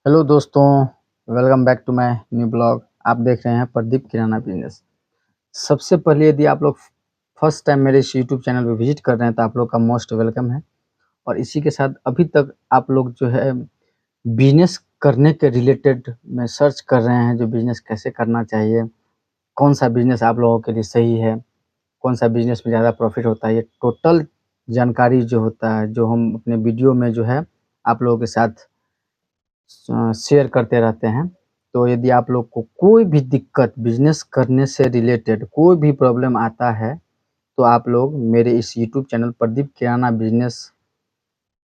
Hello दोस्तों, welcome back to my new blog. आप देख रहे हैं प्रदीप किराना बिजनेस। सबसे पहले यदि आप लोग फर्स्ट टाइम मेरे इस यूट्यूब चैनल पे विजिट कर रहे हैं तो आप लोग का मोस्ट वेलकम है। और इसी के साथ अभी तक आप लोग जो है बिजनेस करने के रिलेटेड में सर्च कर रहे हैं, जो बिजनेस कैसे करना चाहिए, कौन सा बिजनेस आप लोगों के लिए सही है, कौन सा बिजनेस में ज़्यादा प्रॉफिट होता है, ये टोटल जानकारी जो होता है, जो हम अपने वीडियो में जो है आप लोगों के साथ शेयर करते रहते हैं। तो यदि आप लोग को कोई भी दिक्कत बिजनेस करने से रिलेटेड कोई भी प्रॉब्लम आता है तो आप लोग मेरे इस यूट्यूब चैनल प्रदीप किराना बिजनेस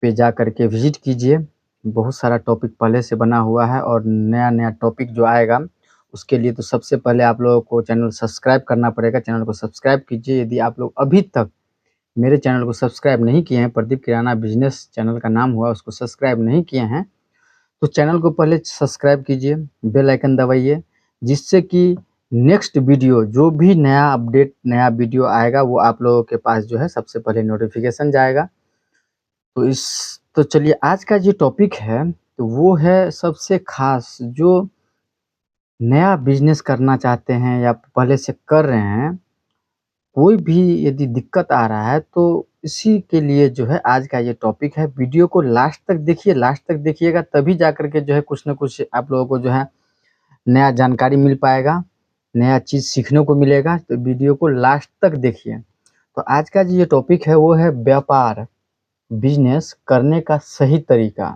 पे जा करके विजिट कीजिए। बहुत सारा टॉपिक पहले से बना हुआ है और नया नया टॉपिक जो आएगा उसके लिए तो सबसे पहले आप लोगों को चैनल सब्सक्राइब करना पड़ेगा। चैनल को सब्सक्राइब कीजिए। यदि आप लोग अभी तक मेरे चैनल को सब्सक्राइब नहीं किए हैं, प्रदीप किराना बिजनेस चैनल का नाम हुआ, उसको सब्सक्राइब नहीं किए हैं तो चैनल को पहले सब्सक्राइब कीजिए, बेल आइकन दबाइए, जिससे कि नेक्स्ट वीडियो जो भी नया अपडेट नया वीडियो आएगा वो आप लोगों के पास जो है सबसे पहले नोटिफिकेशन जाएगा। तो चलिए आज का जो टॉपिक है तो वो है सबसे खास, जो नया बिजनेस करना चाहते हैं या पहले से कर रहे हैं, कोई भी यदि दिक्कत आ रहा है तो इसी के लिए जो है आज का ये टॉपिक है। वीडियो को लास्ट तक देखिए, लास्ट तक देखिएगा तभी जा कर के जो है कुछ न कुछ आप लोगों को जो है नया जानकारी मिल पाएगा, नया चीज़ सीखने को मिलेगा। तो वीडियो को लास्ट तक देखिए। तो आज का जो ये टॉपिक है वो है व्यापार, बिजनेस करने का सही तरीका।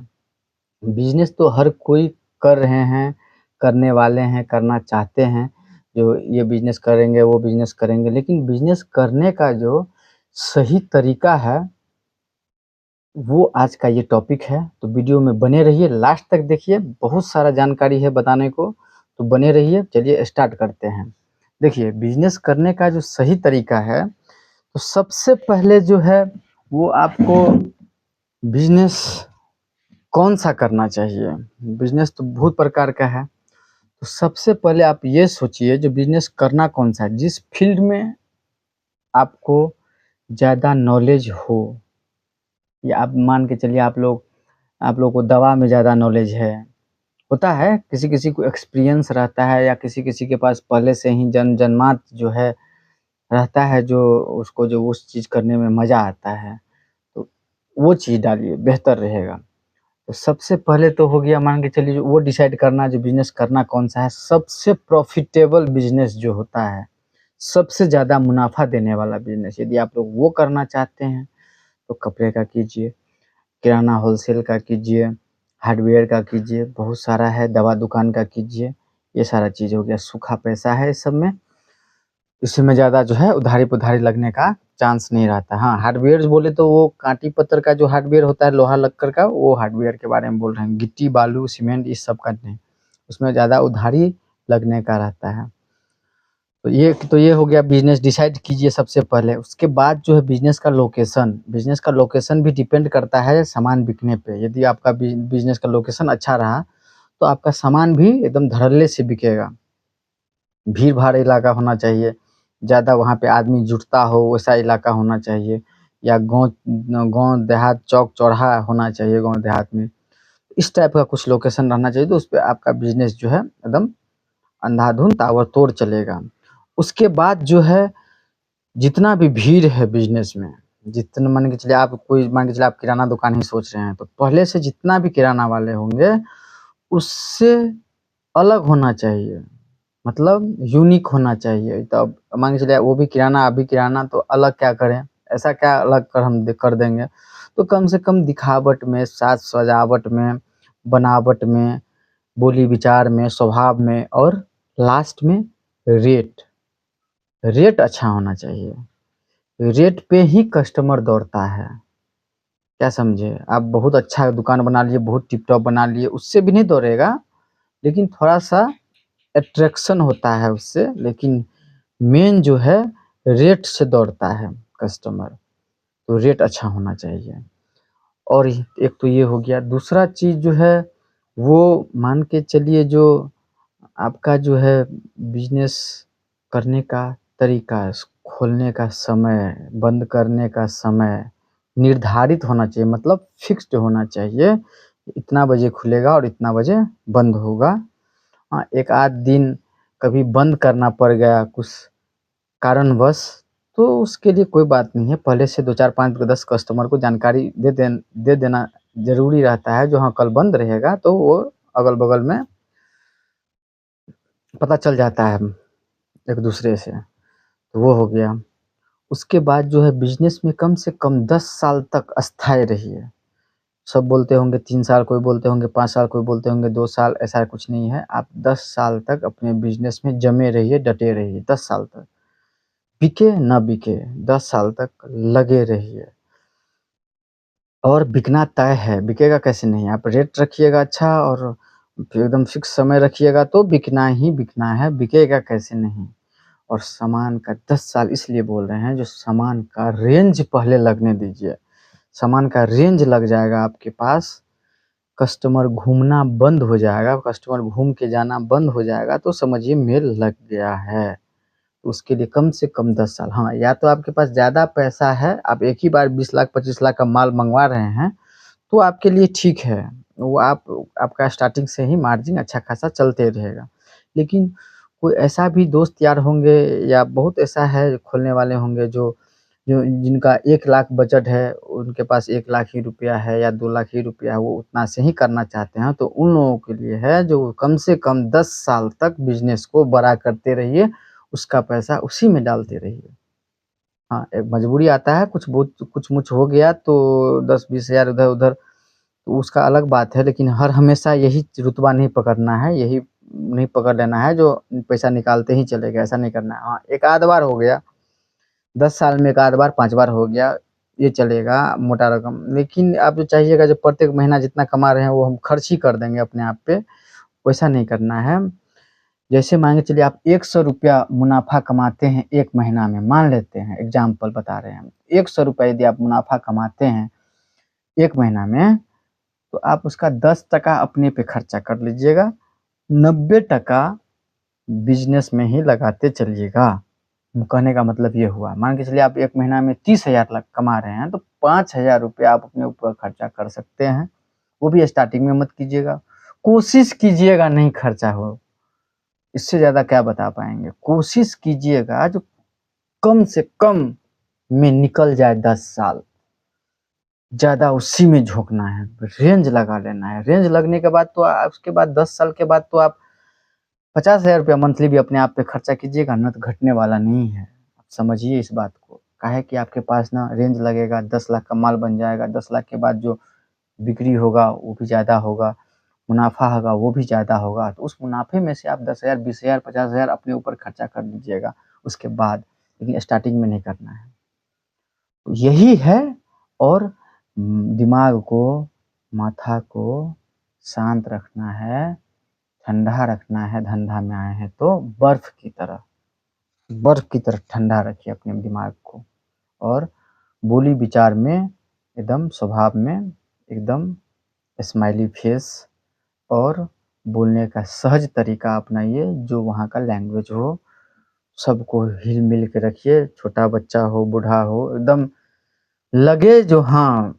बिजनेस तो हर कोई कर रहे हैं, करने वाले हैं, करना चाहते हैं, जो ये बिजनेस करेंगे वो बिजनेस करेंगे, लेकिन बिजनेस करने का जो सही तरीका है वो आज का ये टॉपिक है। तो वीडियो में बने रहिए, लास्ट तक देखिए, बहुत सारा जानकारी है बताने को, तो बने रहिए। चलिए स्टार्ट करते हैं। देखिए बिजनेस करने का जो सही तरीका है तो सबसे पहले जो है वो आपको बिजनेस कौन सा करना चाहिए। बिजनेस तो बहुत प्रकार का है, तो सबसे पहले आप ये सोचिए जो बिजनेस करना कौन सा है, जिस फील्ड में आपको ज़्यादा नॉलेज हो। या आप मान के चलिए आप लोग को दवा में ज़्यादा नॉलेज है, होता है किसी किसी को एक्सपीरियंस रहता है, या किसी किसी के पास पहले से ही जन्मात जो है रहता है, जो उसको जो उस चीज़ करने में मज़ा आता है, तो वो चीज़ डालिए, बेहतर रहेगा। तो सबसे पहले तो हो गया, मान के चलिए वो डिसाइड करना जो बिजनेस करना कौन सा है। सबसे प्रॉफिटेबल बिजनेस जो होता है, सबसे ज़्यादा मुनाफा देने वाला बिजनेस, यदि आप लोग वो करना चाहते हैं तो कपड़े का कीजिए, किराना होलसेल का कीजिए, हार्डवेयर का कीजिए, बहुत सारा है, दवा दुकान का कीजिए। ये सारा चीज़ हो गया, सूखा पैसा है इस सब में, इसमें ज़्यादा जो है उधारी-पुधारी लगने का चांस नहीं रहता। हाँ, हार्डवेयर बोले तो वो काँटी पत्थर का जो हार्डवेयर होता है, लोहा लक्कड़ का, वो हार्डवेयर के बारे में बोल रहे हैं। गिट्टी, बालू, सीमेंट इस सब का नहीं, उसमें ज़्यादा उधारी लगने का रहता है। तो ये हो गया, बिज़नेस डिसाइड कीजिए सबसे पहले। उसके बाद जो है बिज़नेस का लोकेशन भी डिपेंड करता है सामान बिकने पे। यदि आपका बिज़नेस का लोकेशन अच्छा रहा, तो आपका सामान भी एकदम धड़ल्ले से बिकेगा। भीड़-भाड़ इलाका होना चाहिए, ज़्यादा वहाँ पे आदमी जुटता हो वैसा इलाका होना चाहिए, या गाँव देहात, चौक-चौराहा होना चाहिए गाँव देहात में। इस टाइप का कुछ लोकेशन रहना चाहिए, तो उसपे आपका बिज़नेस जो है एकदम अंधाधुंध ताबड़तोड़ चलेगा। उसके बाद जो है जितना भी भीड़ है बिज़नेस में, जितना मान के चलिए आप किराना दुकान ही सोच रहे हैं, तो पहले से जितना भी किराना वाले होंगे, उससे अलग होना चाहिए, मतलब यूनिक होना चाहिए। तब मान के चलिए वो भी किराना, आप भी किराना, तो अलग क्या करें? ऐसा क्या अलग कर देंगे? तो कम से कम दिखावट में, साज-सजावट में, बनावट में, बोली-विचार में, स्वभाव में, और लास्ट में रेट। रेट अच्छा होना चाहिए। रेट पे ही कस्टमर दौड़ता है। क्या समझे? आप बहुत अच्छा दुकान बना लिए, बहुत टिप-टॉप बना लिए, उससे भी नहीं दौड़ेगा, लेकिन थोड़ा-सा अट्रैक्शन होता है उससे, लेकिन मेन जो है रेट से दौड़ता है कस्टमर। तो रेट अच्छा होना चाहिए। और एक तो ये हो गया, दूसरा चीज़ जो है वो मान के चलिए, जो आपका जो है बिज़नेस करने का तरीका, खोलने का समय, बंद करने का समय निर्धारित होना चाहिए, मतलब फ़िक्स्ड होना चाहिए। इतना बजे खुलेगा और इतना बजे बंद होगा। हाँ, एक आध दिन कभी बंद करना पड़ गया कुछ कारणवश, तो उसके लिए कोई बात नहीं है। पहले से 2 4 5 10 कस्टमर को जानकारी दे देना ज़रूरी रहता है, जो हाँ कल बंद रहेगा, तो वो अगल-बगल में पता चल जाता है एक-दूसरे से, तो वो हो गया। उसके बाद जो है बिज़नेस में कम से कम 10 साल तक स्थायी रहिए। सब बोलते होंगे 3 साल, कोई बोलते होंगे 5 साल, कोई बोलते होंगे 2 साल, ऐसा कुछ नहीं है। आप 10 साल तक अपने बिज़नेस में जमे रहिए, डटे रहिए 10 साल तक। बिके ना बिके 10 साल तक लगे रहिए। और बिकना तय है, बिकेगा कैसे नहीं? आप रेट रखिएगा अच्छा और फिर एकदम फिक्स समय रखिएगा तो बिकना ही बिकना है, बिकेगा कैसे नहीं? और सामान का 10 साल इसलिए बोल रहे हैं, जो सामान का रेंज पहले लगने दीजिए। सामान का रेंज लग जाएगा आपके पास, कस्टमर घूमना बंद हो जाएगा, कस्टमर घूम के जाना बंद हो जाएगा, तो समझिए मेल लग गया है। तो उसके लिए कम से कम 10 साल। हाँ, या तो आपके पास ज़्यादा पैसा है, आप एक ही बार 20 लाख 25 लाख का माल मँगवा रहे हैं, तो आपके लिए ठीक है। वो आपका स्टार्टिंग से ही मार्जिन अच्छा खासा चलते रहेगा। लेकिन कोई ऐसा भी दोस्त यार होंगे या बहुत ऐसा है खोलने वाले होंगे जो जो जिनका 1 लाख बजट है, उनके पास 1 लाख ही रुपया है या 2 लाख ही रुपया है, वो उतना से ही करना चाहते हैं, तो उन लोगों के लिए है जो कम से कम 10 साल तक बिज़नेस को बड़ा करते रहिए, उसका पैसा उसी में डालते रहिए। हाँ, एक मजबूरी आता है, कुछ बहुत कुछ-मुछ हो गया तो 10-20 हज़ार इधर-उधर, तो उसका अलग बात है, लेकिन हर हमेशा यही रुतबा नहीं पकड़ना है, यही नहीं पकड़ लेना है जो पैसा निकालते ही चले गए, ऐसा नहीं करना है। हाँ, एक आध बार हो गया, 10 साल में 1 आध बार, 5 बार हो गया, ये चलेगा मोटा रकम। लेकिन आप जो चाहिएगा जो प्रत्येक महीना जितना कमा रहे हैं वो हम खर्च ही कर देंगे अपने आप पे, वैसा नहीं करना है। जैसे मान के चलिए आप ₹100 मुनाफ़ा कमाते हैं 1 महीना में, मान लेते हैं एग्ज़ाम्पल बता रहे हैं हम। ₹100 यदि आप मुनाफ़ा कमाते हैं 1 महीना में, तो आप उसका 10% अपने पे खर्चा कर लीजिएगा, 90% बिज़नेस में ही लगाते चलिएगा। कहने का मतलब ये हुआ, मान के चलिए आप 1 महीना में 30,000 कमा रहे हैं, तो ₹5,000 आप अपने ऊपर खर्चा कर सकते हैं। वो भी स्टार्टिंग में मत कीजिएगा। कोशिश कीजिएगा नहीं खर्चा हो, इससे ज़्यादा क्या बता पाएँगे। कोशिश कीजिएगा जो कम से कम में निकल जाए 10 साल, ज़्यादा उसी में झोंकना है, रेंज लगा लेना है। रेंज लगने के बाद तो उसके बाद 10 साल के बाद तो आप ₹50,000 मंथली भी अपने आप पे खर्चा कीजिएगा ना, तो घटने वाला नहीं है। आप समझिए इस बात को। काहे कि आपके पास ना रेंज लगेगा, 10 लाख का माल बन जाएगा, 10 लाख के बाद जो बिक्री होगा वो भी ज़्यादा होगा, मुनाफ़ा होगा वो भी ज़्यादा होगा। तो उस मुनाफ़े में से आप 10,000, 20,000, 50,000 अपने ऊपर खर्चा कर लीजिएगा उसके बाद, लेकिन स्टार्टिंग में नहीं करना है। तो यही है। और दिमाग को, माथा को शांत रखना है, ठंडा रखना है। धंधा में आए हैं तो बर्फ़ की तरह ठंडा रखिए अपने दिमाग को, और बोली विचार में एकदम, स्वभाव में एकदम स्माइली फेस, और बोलने का सहज तरीका अपनाइए, जो वहाँ का लैंग्वेज हो, सबको हिल-मिल के रखिए, छोटा बच्चा हो, बूढ़ा हो, एकदम लगे जो हाँ,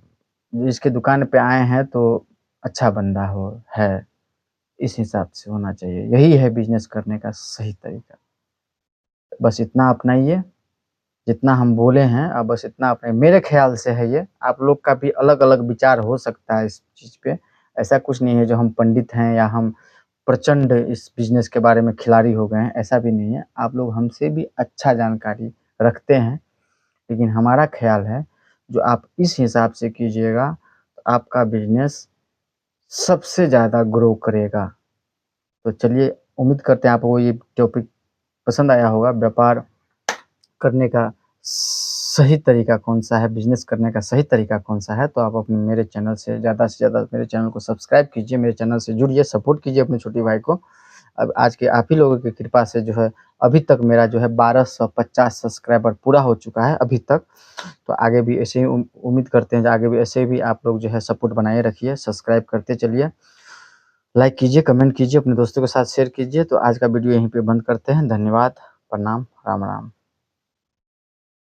इसके दुकान पे आए हैं तो अच्छा बंदा है, इस हिसाब से होना चाहिए। यही है बिज़नेस करने का सही तरीका। बस इतना अपनाइए, जितना हम बोले हैं बस इतना अपनाइए। मेरे ख़्याल से है ये, आप लोग का भी अलग-अलग विचार हो सकता है इस चीज़ पे। ऐसा कुछ नहीं है जो हम पंडित हैं या हम प्रचंड इस बिज़नेस के बारे में खिलाड़ी हो गए हैं, ऐसा भी नहीं है। आप लोग हमसे भी अच्छा जानकारी रखते हैं, लेकिन हमारा ख़्याल है, जो आप इस हिसाब से कीजिएगा, तो आपका बिज़नेस सबसे ज़्यादा ग्रो करेगा। तो चलिए, उम्मीद करते हैं आपको ये टॉपिक पसंद आया होगा। व्यापार करने का सही तरीका कौन-सा है, बिज़नेस करने का सही तरीका कौन-सा है, तो आप अपने मेरे चैनल से ज़्यादा मेरे चैनल को सब्सक्राइब कीजिए, मेरे चैनल से जुड़िए, सपोर्ट कीजिए अपने छोटे भाई को। अब आज के आप ही लोगों की कृपा से जो है, अभी तक मेरा जो है 1250 सब्सक्राइबर पूरा हो चुका है अभी तक। तो आगे भी ऐसे ही उम्मीद करते हैं, आगे भी ऐसे भी आप लोग जो है सपोर्ट बनाए रखिए, सब्सक्राइब करते चलिए, लाइक कीजिए, कमेंट कीजिए, अपने दोस्तों के साथ शेयर कीजिए। तो आज का वीडियो यहीं पे बंद करते हैं। धन्यवाद, प्रणाम, राम राम।